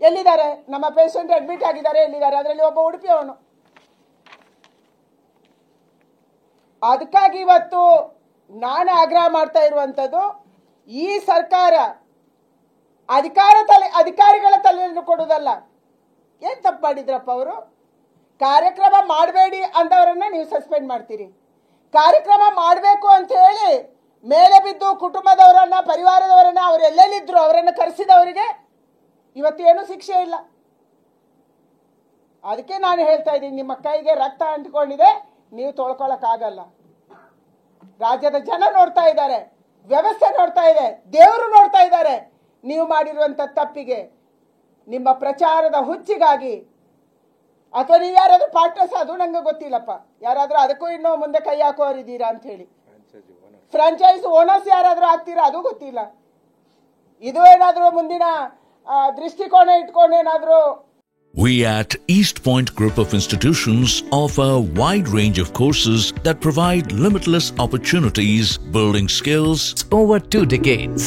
ಎಲ್ಲಿದ್ದಾರೆ ನಮ್ಮ patient admit ಆಗಿದ್ದಾರೆ ಎಲ್ಲಿದ್ದಾರೆ ಅದರಲ್ಲಿ ಒಬ್ಬ ಉಡುಪಿಯವನು ಅದಕ್ಕಾಗಿ ಇವತ್ತು ನಾನು ಆಗ್ರಹ ಮಾಡ್ತಾ ಇರುವಂತದ್ದು ಈ ಸರ್ಕಾರ ಅಧಿಕಾರಿಗಳ ತಲೆಯನ್ನು ಕೊಡುವುದಲ್ಲ ಏನ್ ತಪ್ಪು ಮಾಡಿದ್ರಪ್ಪ ಅವರು ಕಾರ್ಯಕ್ರಮ ಮಾಡಬೇಡಿ ಅಂದವರನ್ನ ನೀವು ಸಸ್ಪೆಂಡ್ ಮಾಡ್ತೀರಿ ಕಾರ್ಯಕ್ರಮ ಮಾಡಬೇಕು ಅಂತ ಹೇಳಿ ಮೇಲೆ ಬಿದ್ದು ಕುಟುಂಬದವರನ್ನ ಪರಿವಾರದವರನ್ನ ಅವರು ಎಲ್ಲೆಲ್ಲಿದ್ರು ಅವರನ್ನು ಕರೆಸಿದವರಿಗೆ ಇವತ್ತೇನು ಶಿಕ್ಷೆ ಇಲ್ಲ ಅದಕ್ಕೆ ನಾನು ಹೇಳ್ತಾ ಇದ್ದೀನಿ ನಿಮ್ಮ ಕೈಗೆ ರಕ್ತ ಅಂಟಿಕೊಂಡಿದೆ ನೀವು ತೊಳ್ಕೊಳ್ಳೋಕ್ಕಾಗಲ್ಲ ರಾಜ್ಯದ ಜನ ನೋಡ್ತಾ ಇದ್ದಾರೆ ವ್ಯವಸ್ಥೆ ನೋಡ್ತಾ ಇದೆ ದೇವರು ನೋಡ್ತಾ ಇದ್ದಾರೆ ನೀವು ಮಾಡಿರುವಂತ ತಪ್ಪಿಗೆ ನಿಮ್ಮ ಪ್ರಚಾರದ ಹುಚ್ಚಿಗಾಗಿ ಅಥವಾ ನೀವು ಯಾರಾದ್ರೂ ಪಾರ್ಟ್ನರ್ಸ್ ಅದು ನಂಗೆ ಗೊತ್ತಿಲ್ಲಪ್ಪ ಯಾರಾದ್ರೂ ಅದಕ್ಕೂ ಇನ್ನೂ ಮುಂದೆ ಕೈ ಹಾಕೋರಿದ್ದೀರಾ ಅಂತ ಹೇಳಿ ಫ್ರಾಂಚೈಸ್ ಓನರ್ಸ್ ಯಾರಾದ್ರೂ ಆಗ್ತೀರಾ ಅದು ಗೊತ್ತಿಲ್ಲ ಇದು ಏನಾದ್ರೂ ಮುಂದಿನ ದೃಷ್ಟಿಕೋನ ಇಟ್ಕೊಂಡು ಏನಾದ್ರೂ We at East Point Group of Institutions offer a wide range of courses that provide limitless opportunities, building skills over 2 decades.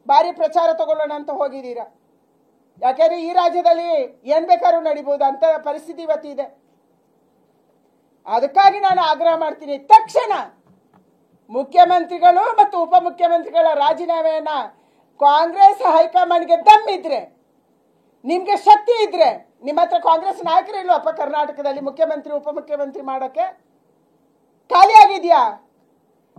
ಬಾರಿ ಪ್ರಚಾರ ತಗೊಳ್ಳೋಣ ಅಂತ ಹೋಗಿದ್ದೀರಾ ಯಾಕೆಂದ್ರೆ ಈ ರಾಜ್ಯದಲ್ಲಿ ಏನ್ ಬೇಕಾದ್ರೂ ನಡೀಬಹುದು ಅಂತ ಪರಿಸ್ಥಿತಿ ಇವತ್ತಿದೆ ಅದಕ್ಕಾಗಿ ನಾನು ಆಗ್ರಹ ಮಾಡ್ತೀನಿ ತಕ್ಷಣ ಮುಖ್ಯಮಂತ್ರಿಗಳು ಮತ್ತು ಉಪಮುಖ್ಯಮಂತ್ರಿಗಳ ರಾಜೀನಾಮೆಯನ್ನ ಕಾಂಗ್ರೆಸ್ ಹೈಕಮಾಂಡ್ಗೆ ದಮ್ಮಿದ್ರೆ ನಿಮ್ಗೆ ಶಕ್ತಿ ಇದ್ರೆ ನಿಮ್ಮ ಹತ್ರ ಕಾಂಗ್ರೆಸ್ ನಾಯಕರು ಇಲ್ವಪ್ಪ ಕರ್ನಾಟಕದಲ್ಲಿ ಮುಖ್ಯಮಂತ್ರಿ ಉಪಮುಖ್ಯಮಂತ್ರಿ ಮಾಡಕ್ಕೆ ಖಾಲಿ ಆಗಿದ್ಯಾ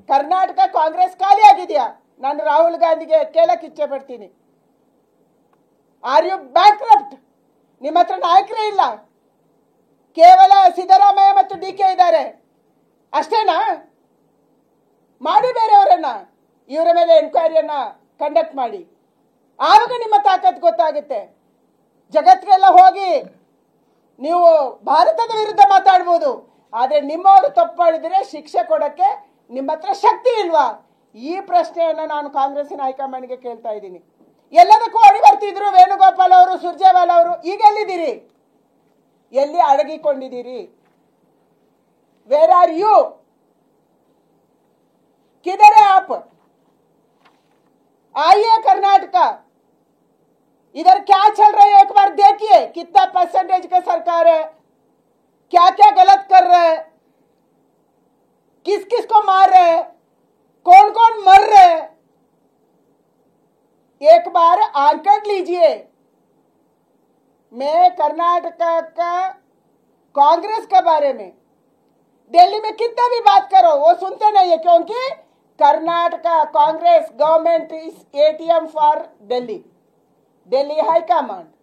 ಕರ್ನಾಟಕ ಕಾಂಗ್ರೆಸ್ ಖಾಲಿ ಆಗಿದ್ಯಾ ನಾನು ರಾಹುಲ್ ಗಾಂಧಿಗೆ ಕೇಳಕ್ ಇಚ್ಛೆ ಪಡ್ತೀನಿ ಆರ್ ಯು ಬ್ಯಾಂಕ್ರಪ್ಟ್ ನಿಮ್ಮ ಹತ್ರ ನಾಯಕರೇ ಇಲ್ಲ ಕೇವಲ ಸಿದ್ದರಾಮಯ್ಯ ಮತ್ತು ಡಿಕೆ ಇದ್ದಾರೆ ಅಷ್ಟೇನಾ ಮಾಡಿ ಬೇರೆಯವರನ್ನ ಇವರ ಮೇಲೆ ಎನ್ಕ್ವೈರಿಯನ್ನ ಕಂಡಕ್ಟ್ ಮಾಡಿ ಆವಾಗ ನಿಮ್ಮ ತಾಕತ್ ಗೊತ್ತಾಗುತ್ತೆ ಜಗತ್ತಿಗೆಲ್ಲ ಹೋಗಿ ನೀವು ಭಾರತದ ವಿರುದ್ಧ ಮಾತಾಡ್ಬೋದು ಆದ್ರೆ ನಿಮ್ಮವರು ತಪ್ಪು ಮಾಡಿದ್ರೆ ಶಿಕ್ಷೆ ಕೊಡಕ್ಕೆ ನಿಮ್ಮ ಹತ್ರ ಶಕ್ತಿ ಇಲ್ವಾ ಈ ಪ್ರಶ್ನೆಯನ್ನ ನಾನು ಕಾಂಗ್ರೆಸ್ಸಿನ ಹೈಕಮಾಂಡ್ಗೆ ಕೇಳ್ತಾ ಇದ್ದೀನಿ ಎಲ್ಲದಕ್ಕೂ ಓಡಿ ಬರ್ತಿದ್ರು ವೇಣುಗೋಪಾಲ್ ಅವರು ಸುರ್ಜೇವಾಲಾ ಅವರು ಈಗ ಎಲ್ಲಿದ್ದೀರಿ ಎಲ್ಲಿ ಅಡಗಿಕೊಂಡಿದ್ದೀರಿ ವೇರ್ ಆರ್ ಯು किधर है आप आइए कर्नाटका इधर क्या चल रहा है एक बार देखिए कितना परसेंटेज का सरकार है क्या क्या गलत कर रहे हैं किस किस को मार रहे हैं कौन कौन मर रहे हैं एक बार आंकड़ लीजिए मैं कर्नाटका का कांग्रेस के बारे में दिल्ली में कितना भी बात करो वो सुनते नहीं है क्योंकि Karnataka Congress government is ATM for Delhi high command